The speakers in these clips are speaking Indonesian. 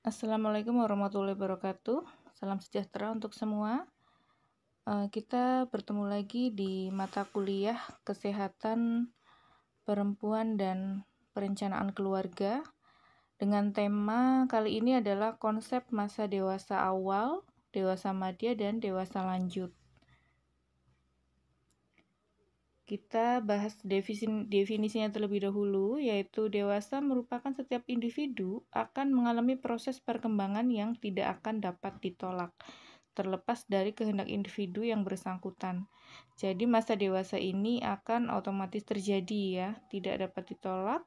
Assalamualaikum warahmatullahi wabarakatuh. Salam sejahtera untuk semua. Kita bertemu lagi di mata kuliah Kesehatan Perempuan dan Perencanaan Keluarga dengan tema kali ini adalah konsep masa dewasa awal, dewasa madya, dan dewasa lanjut. Kita bahas definisinya terlebih dahulu, yaitu dewasa merupakan setiap individu akan mengalami proses perkembangan yang tidak akan dapat ditolak, terlepas dari kehendak individu yang bersangkutan. Jadi masa dewasa ini akan otomatis terjadi ya, tidak dapat ditolak,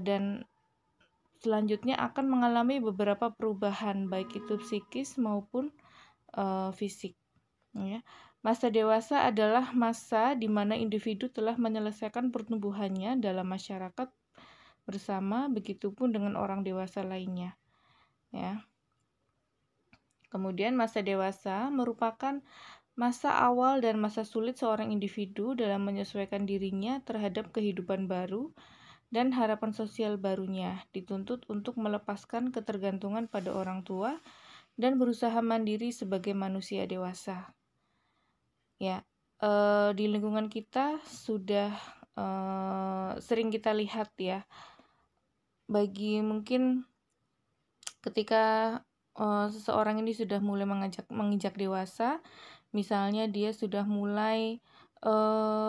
dan selanjutnya akan mengalami beberapa perubahan, baik itu psikis maupun fisik. Ya. Masa dewasa adalah masa di mana individu telah menyelesaikan pertumbuhannya dalam masyarakat bersama, begitupun dengan orang dewasa lainnya. Ya. Kemudian masa dewasa merupakan masa awal dan masa sulit seorang individu dalam menyesuaikan dirinya terhadap kehidupan baru dan harapan sosial barunya, dituntut untuk melepaskan ketergantungan pada orang tua dan berusaha mandiri sebagai manusia dewasa. Ya, di lingkungan kita sudah sering kita lihat ya, bagi mungkin ketika seseorang ini sudah mulai menginjak dewasa, misalnya dia sudah mulai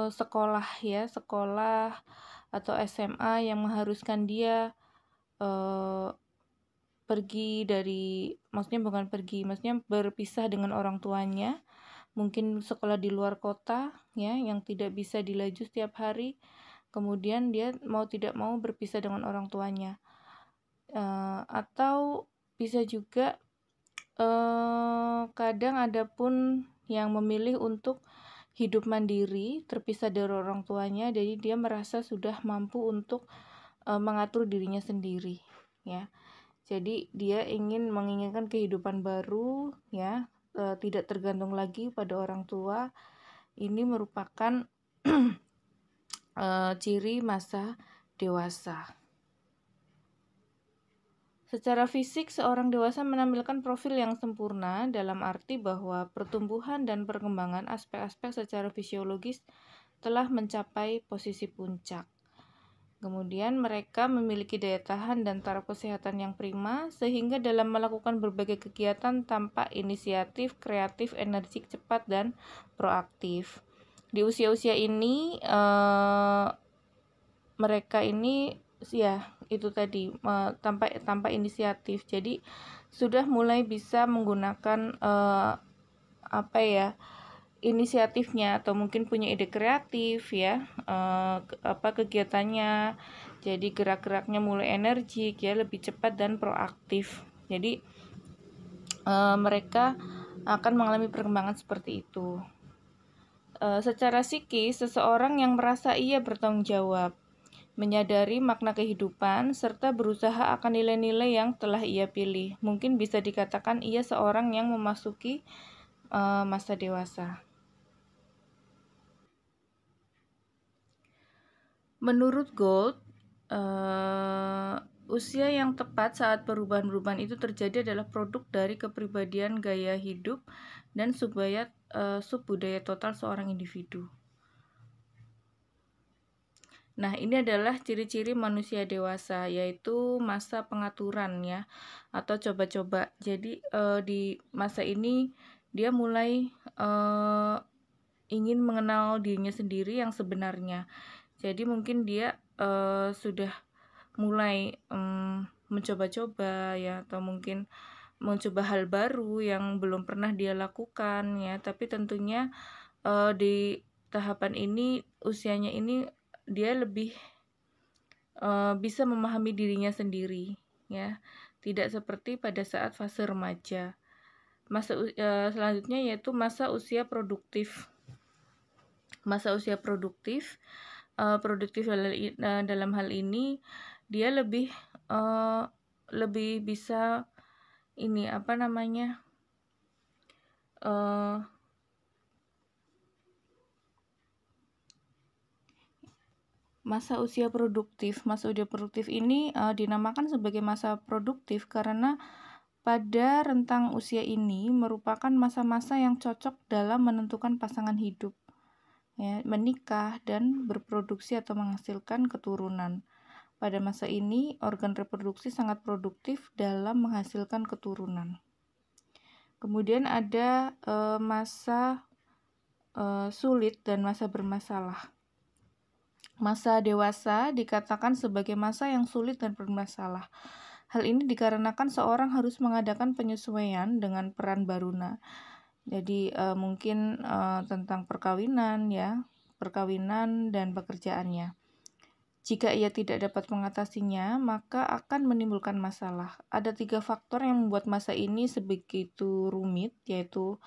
sekolah ya, sekolah atau SMA yang mengharuskan dia maksudnya berpisah dengan orang tuanya, mungkin sekolah di luar kota ya, yang tidak bisa dilaju setiap hari, kemudian dia mau tidak mau berpisah dengan orang tuanya. Atau bisa juga kadang ada pun yang memilih untuk hidup mandiri, terpisah dari orang tuanya, jadi dia merasa sudah mampu untuk mengatur dirinya sendiri ya. Jadi dia menginginkan kehidupan baru ya, tidak tergantung lagi pada orang tua. Ini merupakan ciri masa dewasa. Secara fisik, seorang dewasa menampilkan profil yang sempurna dalam arti bahwa pertumbuhan dan perkembangan aspek-aspek secara fisiologis telah mencapai posisi puncak. Kemudian mereka memiliki daya tahan dan taraf kesehatan yang prima, sehingga dalam melakukan berbagai kegiatan tampak inisiatif, kreatif, energik, cepat, dan proaktif. Di usia-usia ini, mereka ini ya itu tadi tampak inisiatif. Jadi sudah mulai bisa menggunakan inisiatifnya, atau mungkin punya ide kreatif ya, kegiatannya, jadi gerak-geraknya mulai energik ya, lebih cepat dan proaktif. Jadi mereka akan mengalami perkembangan seperti itu. Secara psikis, seseorang yang merasa ia bertanggung jawab, menyadari makna kehidupan, serta berusaha akan nilai-nilai yang telah ia pilih, mungkin bisa dikatakan ia seorang yang memasuki masa dewasa. Menurut Gold, usia yang tepat saat perubahan-perubahan itu terjadi adalah produk dari kepribadian, gaya hidup, dan subbudaya total seorang individu. Nah, ini adalah ciri-ciri manusia dewasa, yaitu masa pengaturan ya, atau coba-coba. Jadi di masa ini dia mulai ingin mengenal dirinya sendiri yang sebenarnya. Jadi mungkin dia sudah mulai mencoba-coba ya, atau mungkin mencoba hal baru yang belum pernah dia lakukan ya. Tapi tentunya di tahapan ini, usianya ini, dia lebih bisa memahami dirinya sendiri ya. Tidak seperti pada saat fase remaja. Masa selanjutnya yaitu masa usia produktif. Masa usia produktif dalam hal ini dia lebih bisa Masa usia produktif. Masa usia produktif ini dinamakan sebagai masa produktif karena pada rentang usia ini merupakan masa-masa yang cocok dalam menentukan pasangan hidup, ya, menikah dan berproduksi atau menghasilkan keturunan. Pada masa ini, organ reproduksi sangat produktif dalam menghasilkan keturunan. Kemudian ada masa sulit dan masa bermasalah. Masa dewasa dikatakan sebagai masa yang sulit dan bermasalah. Hal ini dikarenakan seorang harus mengadakan penyesuaian dengan peran baruna. Jadi mungkin tentang perkawinan dan pekerjaannya. Jika ia tidak dapat mengatasinya, maka akan menimbulkan masalah. Ada 3 faktor yang membuat masa ini sebegitu rumit, yaitu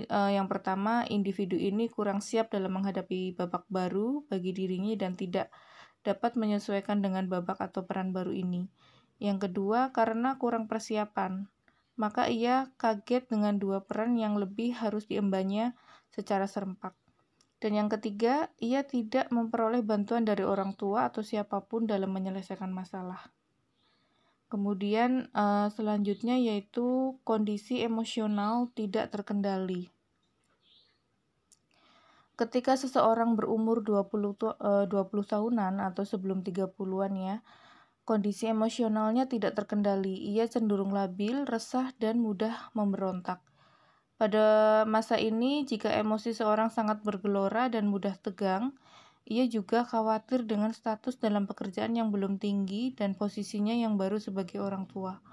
yang pertama, individu ini kurang siap dalam menghadapi babak baru bagi dirinya dan tidak dapat menyesuaikan dengan babak atau peran baru ini. Yang kedua, karena kurang persiapan, maka ia kaget dengan 2 peran yang lebih harus diembannya secara serempak. Dan yang ketiga, ia tidak memperoleh bantuan dari orang tua atau siapapun dalam menyelesaikan masalah. Kemudian selanjutnya yaitu kondisi emosional tidak terkendali. Ketika seseorang berumur 20 tahunan atau sebelum 30-an ya, kondisi emosionalnya tidak terkendali. Ia cenderung labil, resah, dan mudah memberontak. Pada masa ini, jika emosi seorang sangat bergelora dan mudah tegang, ia juga khawatir dengan status dalam pekerjaan yang belum tinggi dan posisinya yang baru sebagai orang tua.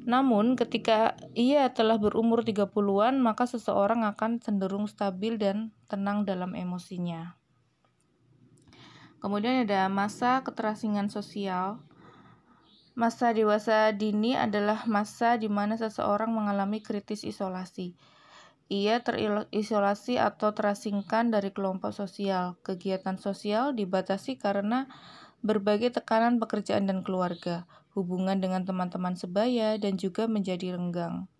Namun, ketika ia telah berumur 30-an, maka seseorang akan cenderung stabil dan tenang dalam emosinya. Kemudian ada masa keterasingan sosial. Masa dewasa dini adalah masa di mana seseorang mengalami kritis isolasi. Ia terisolasi atau terasingkan dari kelompok sosial. Kegiatan sosial dibatasi karena berbagai tekanan pekerjaan dan keluarga, hubungan dengan teman-teman sebaya, dan juga menjadi renggang.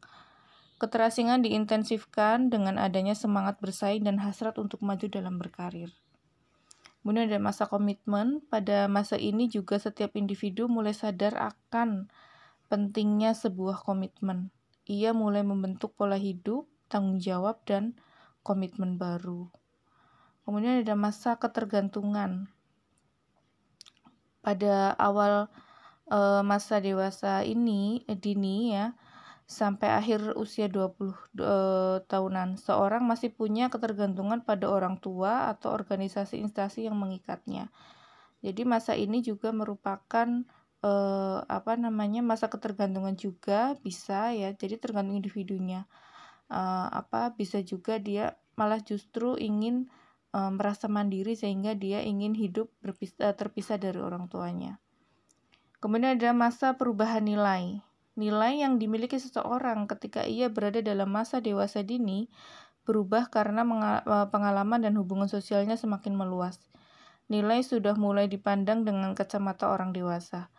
Keterasingan diintensifkan dengan adanya semangat bersaing dan hasrat untuk maju dalam berkarir. Kemudian ada masa komitmen. Pada masa ini juga setiap individu mulai sadar akan pentingnya sebuah komitmen. Ia mulai membentuk pola hidup, tanggung jawab, dan komitmen baru. Kemudian ada masa ketergantungan. Pada awal masa dewasa ini dini ya, sampai akhir usia 20 tahunan, seorang masih punya ketergantungan pada orang tua atau organisasi instansi yang mengikatnya. Jadi masa ini juga merupakan masa ketergantungan juga bisa ya. Jadi tergantung individunya. Bisa juga dia malah justru ingin merasa mandiri sehingga dia ingin hidup terpisah dari orang tuanya. Kemudian ada masa perubahan nilai. Nilai yang dimiliki seseorang ketika ia berada dalam masa dewasa dini berubah karena pengalaman dan hubungan sosialnya semakin meluas. Nilai sudah mulai dipandang dengan kacamata orang dewasa.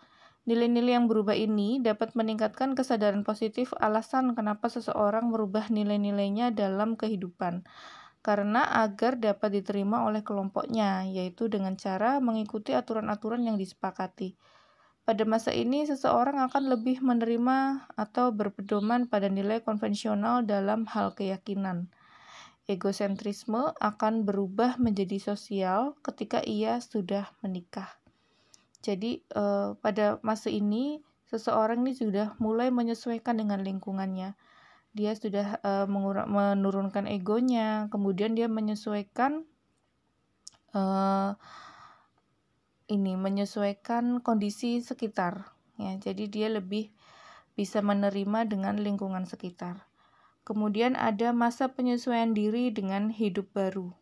Nilai-nilai yang berubah ini dapat meningkatkan kesadaran positif alasan kenapa seseorang merubah nilai-nilainya dalam kehidupan. Karena agar dapat diterima oleh kelompoknya, yaitu dengan cara mengikuti aturan-aturan yang disepakati. Pada masa ini, seseorang akan lebih menerima atau berpedoman pada nilai konvensional dalam hal keyakinan. Egosentrisme akan berubah menjadi sosial ketika ia sudah menikah. Jadi, pada masa ini, seseorang ini sudah mulai menyesuaikan dengan lingkungannya. Dia sudah menurunkan egonya, kemudian dia menyesuaikan kondisi sekitar ya. Jadi dia lebih bisa menerima dengan lingkungan sekitar. Kemudian ada masa penyesuaian diri dengan hidup baru.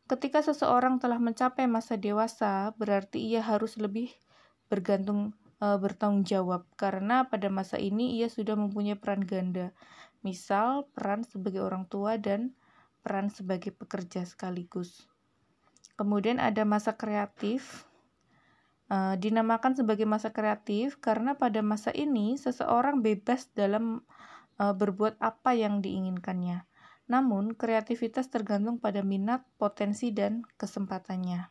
Ketika seseorang telah mencapai masa dewasa, berarti ia harus lebih bertanggung jawab karena pada masa ini ia sudah mempunyai peran ganda. Misal peran sebagai orang tua dan peran sebagai pekerja sekaligus. Kemudian ada masa kreatif. Dinamakan sebagai masa kreatif karena pada masa ini seseorang bebas dalam berbuat apa yang diinginkannya. Namun, kreativitas tergantung pada minat, potensi, dan kesempatannya.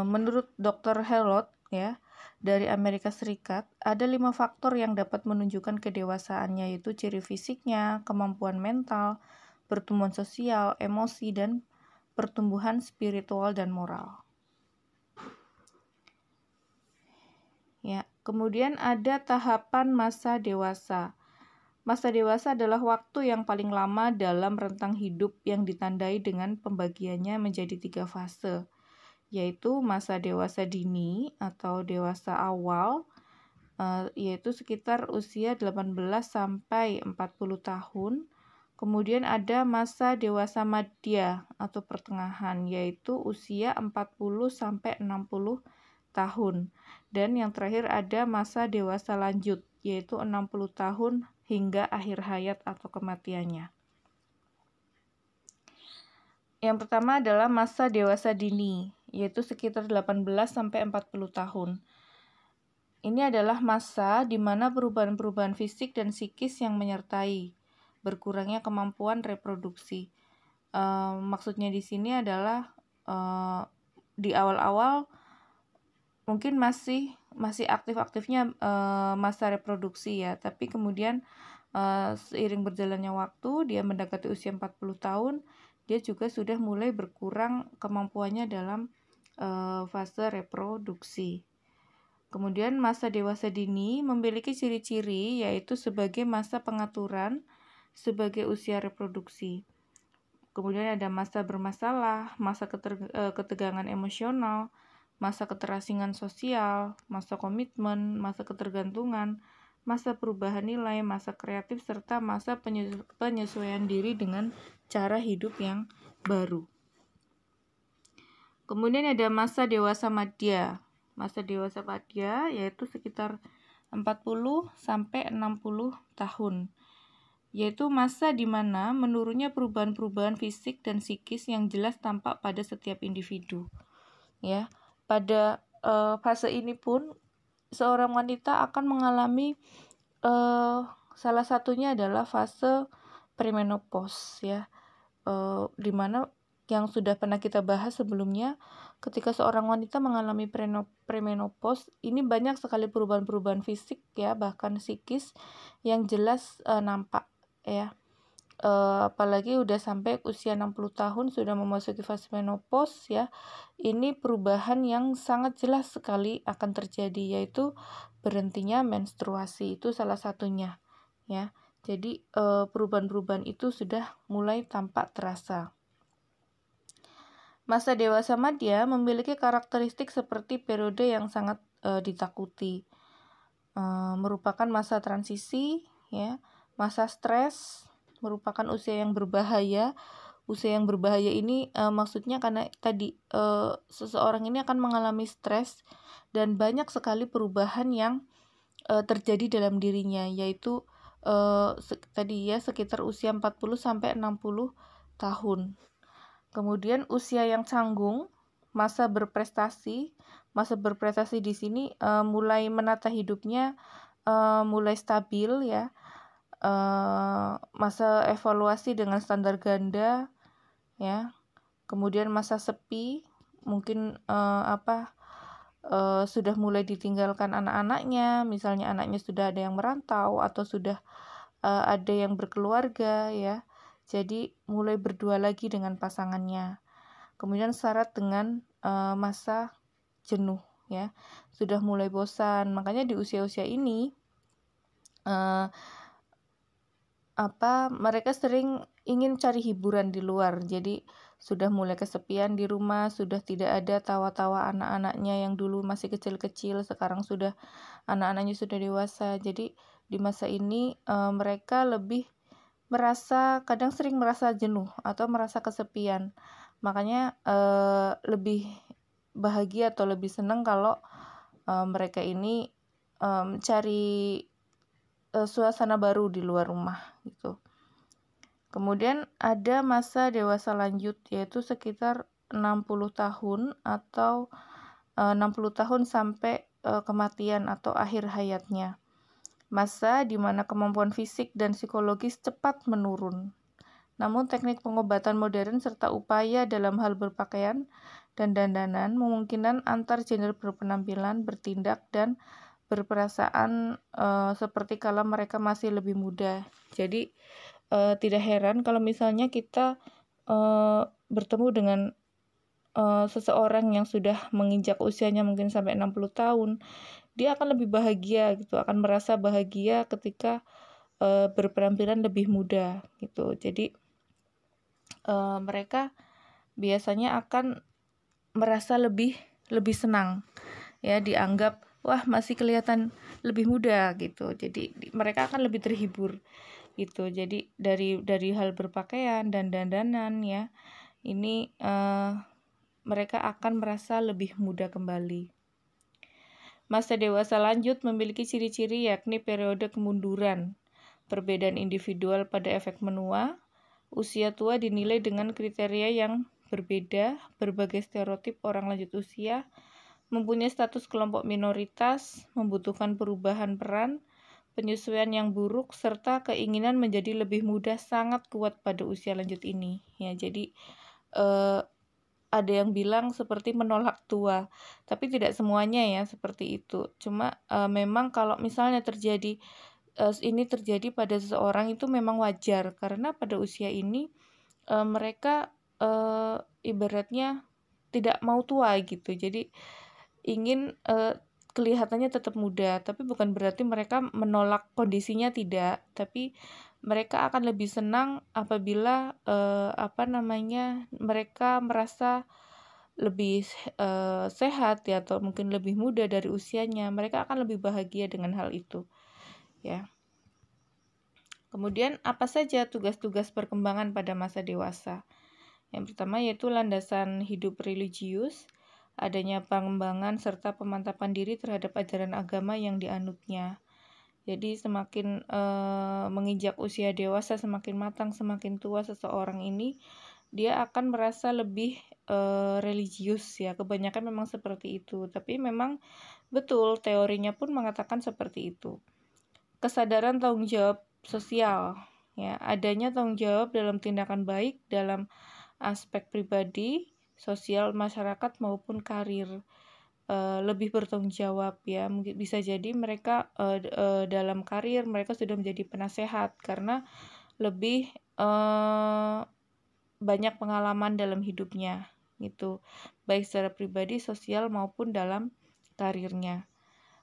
Menurut Dr. Helot ya dari Amerika Serikat, ada 5 faktor yang dapat menunjukkan kedewasaannya, yaitu ciri fisiknya, kemampuan mental, pertumbuhan sosial, emosi, dan pertumbuhan spiritual dan moral. Ya, kemudian ada tahapan masa dewasa. Masa dewasa adalah waktu yang paling lama dalam rentang hidup yang ditandai dengan pembagiannya menjadi 3 fase, yaitu masa dewasa dini atau dewasa awal, yaitu sekitar usia 18 sampai 40 tahun. Kemudian ada masa dewasa madya atau pertengahan, yaitu usia 40 sampai 60 tahun. Dan yang terakhir ada masa dewasa lanjut, yaitu 60 tahun hingga akhir hayat atau kematiannya. Yang pertama adalah masa dewasa dini, yaitu sekitar 18 sampai 40 tahun. Ini adalah masa di mana perubahan-perubahan fisik dan psikis yang menyertai berkurangnya kemampuan reproduksi. Maksudnya di sini adalah di awal-awal mungkin masih aktif-aktifnya masa reproduksi ya, tapi kemudian seiring berjalannya waktu, dia mendekati usia 40 tahun, dia juga sudah mulai berkurang kemampuannya dalam fase reproduksi. Kemudian masa dewasa dini memiliki ciri-ciri, yaitu sebagai masa pengaturan sebagai usia reproduksi. Kemudian ada masa bermasalah, masa ketegangan emosional, masa keterasingan sosial, masa komitmen, masa ketergantungan, masa perubahan nilai, masa kreatif, serta masa penyesuaian diri dengan cara hidup yang baru. Kemudian ada masa dewasa madya. Masa dewasa madya yaitu sekitar 40 sampai 60 tahun. Yaitu masa di mana menurunnya perubahan-perubahan fisik dan psikis yang jelas tampak pada setiap individu. Ya, pada fase ini pun seorang wanita akan mengalami salah satunya adalah fase premenopause ya, di mana yang sudah pernah kita bahas sebelumnya, ketika seorang wanita mengalami premenopause, ini banyak sekali perubahan-perubahan fisik ya, bahkan psikis yang jelas nampak ya. Apalagi udah sampai usia 60 tahun sudah memasuki fase menopause ya. Ini perubahan yang sangat jelas sekali akan terjadi, yaitu berhentinya menstruasi, itu salah satunya ya. Jadi perubahan-perubahan itu sudah mulai tampak terasa. Masa dewasa madya memiliki karakteristik seperti periode yang sangat ditakuti. Merupakan masa transisi ya, masa stres, merupakan usia yang berbahaya. Usia yang berbahaya ini maksudnya karena tadi seseorang ini akan mengalami stres dan banyak sekali perubahan yang terjadi dalam dirinya, yaitu tadi ya sekitar usia 40 sampai 60 tahun. Kemudian usia yang canggung, masa berprestasi. Masa berprestasi di sini mulai menata hidupnya, mulai stabil ya. Masa evaluasi dengan standar ganda ya. Kemudian masa sepi, mungkin sudah mulai ditinggalkan anak-anaknya, misalnya anaknya sudah ada yang merantau atau sudah ada yang berkeluarga ya. Jadi mulai berdua lagi dengan pasangannya. Kemudian syarat dengan masa jenuh ya, sudah mulai bosan. Makanya di usia-usia ini mereka sering ingin cari hiburan di luar. Jadi sudah mulai kesepian di rumah, sudah tidak ada tawa-tawa anak-anaknya yang dulu masih kecil-kecil, sekarang sudah anak-anaknya sudah dewasa. Jadi di masa ini mereka lebih kadang sering merasa jenuh atau merasa kesepian. Makanya lebih bahagia atau lebih senang kalau mereka ini mencari suasana baru di luar rumah gitu. Kemudian ada masa dewasa lanjut, yaitu sekitar 60 tahun atau 60 tahun sampai kematian atau akhir hayatnya. Masa di mana kemampuan fisik dan psikologis cepat menurun Namun teknik pengobatan modern serta upaya dalam hal berpakaian dan dandanan memungkinkan antar gender berpenampilan, bertindak, dan berperasaan seperti kala mereka masih lebih muda. Jadi tidak heran kalau misalnya kita bertemu dengan seseorang yang sudah menginjak usianya mungkin sampai 60 tahun, dia akan lebih bahagia gitu, akan merasa bahagia ketika berpenampilan lebih muda gitu. Jadi mereka biasanya akan merasa lebih senang ya, dianggap wah masih kelihatan lebih muda gitu. Jadi mereka akan lebih terhibur gitu. Jadi dari hal berpakaian dan dandanan ya, ini mereka akan merasa lebih muda kembali. Masa dewasa lanjut memiliki ciri-ciri yakni periode kemunduran, perbedaan individual pada efek menua. Usia tua dinilai dengan kriteria yang berbeda, berbagai stereotip orang lanjut usia, mempunyai status kelompok minoritas, membutuhkan perubahan peran, penyesuaian yang buruk, serta keinginan menjadi lebih muda sangat kuat pada usia lanjut ini. Ya, jadi ada yang bilang seperti menolak tua, tapi tidak semuanya ya seperti itu. Cuma memang kalau misalnya ini terjadi pada seseorang itu memang wajar, karena pada usia ini mereka ibaratnya tidak mau tua gitu. Jadi ingin kelihatannya tetap muda, tapi bukan berarti mereka menolak kondisinya, tidak. Tapi mereka akan lebih senang apabila mereka merasa lebih sehat ya, atau mungkin lebih muda dari usianya. Mereka akan lebih bahagia dengan hal itu ya. Kemudian apa saja tugas-tugas perkembangan pada masa dewasa? Yang pertama yaitu landasan hidup religius, adanya pengembangan serta pemantapan diri terhadap ajaran agama yang dianutnya. Jadi semakin menginjak usia dewasa, semakin matang, semakin tua seseorang ini, dia akan merasa lebih religius ya. Kebanyakan memang seperti itu, tapi memang betul teorinya pun mengatakan seperti itu. Kesadaran tanggung jawab sosial ya, adanya tanggung jawab dalam tindakan baik dalam aspek pribadi, sosial, masyarakat maupun karir. Lebih bertanggung jawab ya. Mungkin bisa jadi mereka dalam karir mereka sudah menjadi penasehat karena lebih banyak pengalaman dalam hidupnya gitu, baik secara pribadi, sosial maupun dalam karirnya.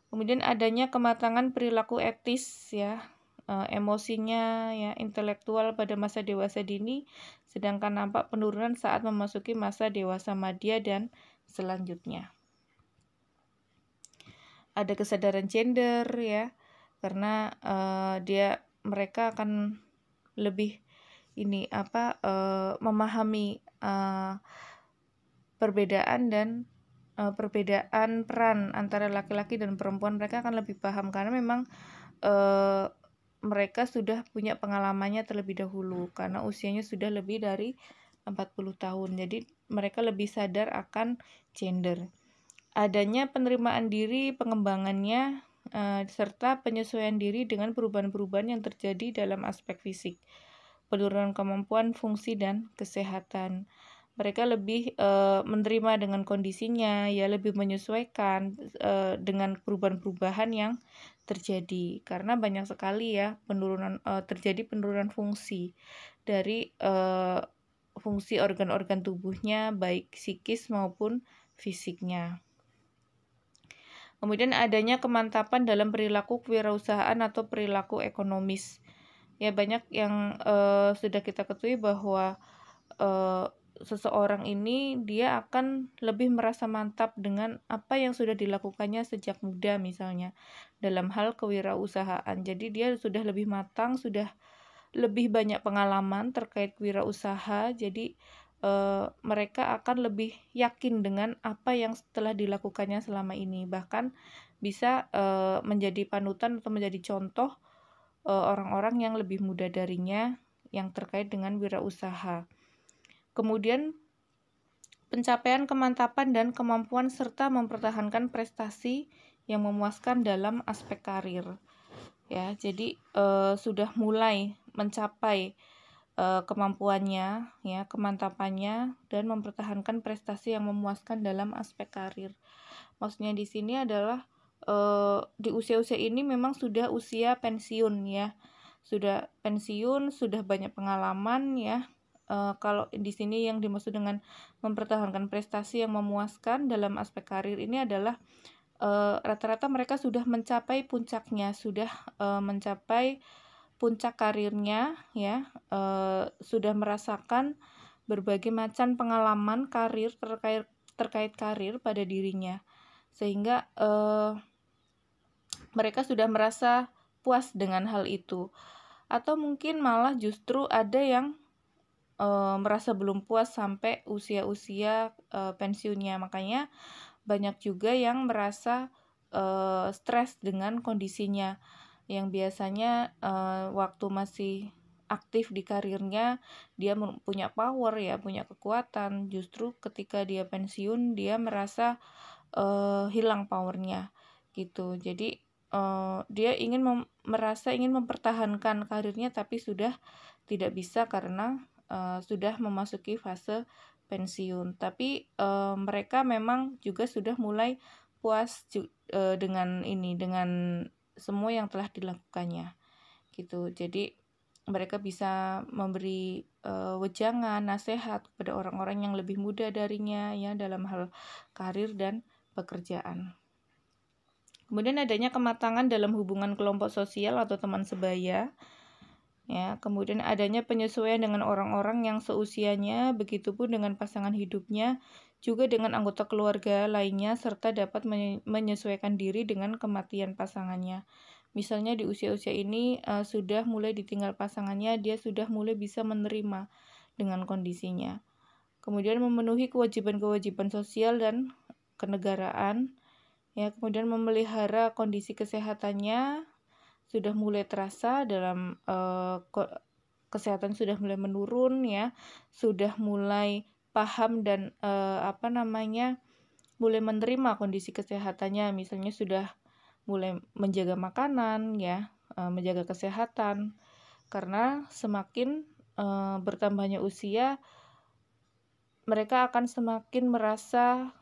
Kemudian adanya kematangan perilaku etis ya, emosinya ya, intelektual pada masa dewasa dini, sedangkan nampak penurunan saat memasuki masa dewasa madya dan selanjutnya. Ada kesadaran gender ya, karena mereka akan lebih memahami perbedaan peran antara laki-laki dan perempuan. Mereka akan lebih paham karena memang mereka sudah punya pengalamannya terlebih dahulu karena usianya sudah lebih dari 40 tahun. Jadi mereka lebih sadar akan gender. Adanya penerimaan diri, pengembangannya, serta penyesuaian diri dengan perubahan-perubahan yang terjadi dalam aspek fisik, penurunan kemampuan, fungsi, dan kesehatan. Mereka lebih menerima dengan kondisinya, ya lebih menyesuaikan dengan perubahan-perubahan yang terjadi. Karena banyak sekali ya terjadi penurunan fungsi dari fungsi organ-organ tubuhnya, baik psikis maupun fisiknya. Kemudian adanya kemantapan dalam perilaku kewirausahaan atau perilaku ekonomis. Ya, banyak yang sudah kita ketahui bahwa seseorang ini dia akan lebih merasa mantap dengan apa yang sudah dilakukannya sejak muda misalnya dalam hal kewirausahaan. Jadi dia sudah lebih matang, sudah lebih banyak pengalaman terkait wirausaha. Jadi mereka akan lebih yakin dengan apa yang telah dilakukannya selama ini, bahkan bisa menjadi panutan atau menjadi contoh orang-orang yang lebih muda darinya yang terkait dengan wirausaha. Kemudian pencapaian kemantapan dan kemampuan serta mempertahankan prestasi yang memuaskan dalam aspek karir. Ya, jadi sudah mulai mencapai kemampuannya, ya, kemantapannya, dan mempertahankan prestasi yang memuaskan dalam aspek karir. Maksudnya di sini adalah di usia-usia ini memang sudah usia pensiun, ya, sudah pensiun, sudah banyak pengalaman, ya. Kalau di sini yang dimaksud dengan mempertahankan prestasi yang memuaskan dalam aspek karir ini adalah rata-rata mereka sudah mencapai puncaknya, sudah mencapai puncak karirnya, ya, sudah merasakan berbagai macam pengalaman karir terkait karir pada dirinya, sehingga mereka sudah merasa puas dengan hal itu. Atau mungkin malah justru ada yang merasa belum puas sampai usia-usia pensiunnya. Makanya banyak juga yang merasa stres dengan kondisinya, yang biasanya waktu masih aktif di karirnya dia punya power, ya, punya kekuatan. Justru ketika dia pensiun dia merasa hilang powernya gitu. Jadi dia merasa ingin mempertahankan karirnya tapi sudah tidak bisa karena sudah memasuki fase pensiun. Tapi mereka memang juga sudah mulai puas dengan semua yang telah dilakukannya gitu. Jadi mereka bisa memberi wejangan, nasihat kepada orang-orang yang lebih muda darinya, ya, dalam hal karir dan pekerjaan. Kemudian adanya kematangan dalam hubungan kelompok sosial atau teman sebaya, ya. Kemudian adanya penyesuaian dengan orang-orang yang seusianya, begitupun dengan pasangan hidupnya, juga dengan anggota keluarga lainnya, serta dapat menyesuaikan diri dengan kematian pasangannya. Misalnya di usia-usia ini sudah mulai ditinggal pasangannya, dia sudah mulai bisa menerima dengan kondisinya. Kemudian memenuhi kewajiban-kewajiban sosial dan kenegaraan, ya. Kemudian memelihara kondisi kesehatannya sudah mulai terasa dalam kesehatan sudah mulai menurun, ya, sudah mulai paham dan mulai menerima kondisi kesehatannya. Misalnya sudah mulai menjaga makanan, ya, menjaga kesehatan, karena semakin bertambahnya usia mereka akan semakin merasa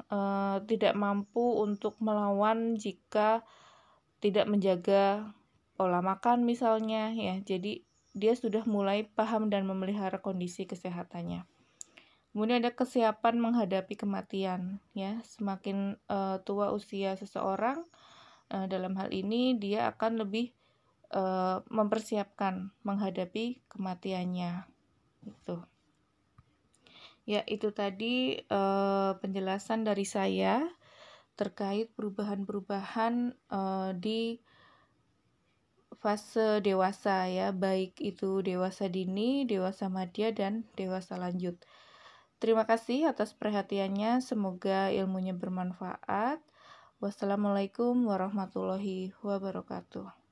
tidak mampu untuk melawan jika tidak menjaga pola makan misalnya, ya. Jadi dia sudah mulai paham dan memelihara kondisi kesehatannya. Kemudian ada kesiapan menghadapi kematian, ya. Semakin tua usia seseorang, dalam hal ini dia akan lebih mempersiapkan menghadapi kematiannya. Gitu. Ya, itu tadi penjelasan dari saya terkait perubahan-perubahan di fase dewasa, ya, baik itu dewasa dini, dewasa madya, dan dewasa lanjut. Terima kasih atas perhatiannya, semoga ilmunya bermanfaat. Wassalamualaikum warahmatullahi wabarakatuh.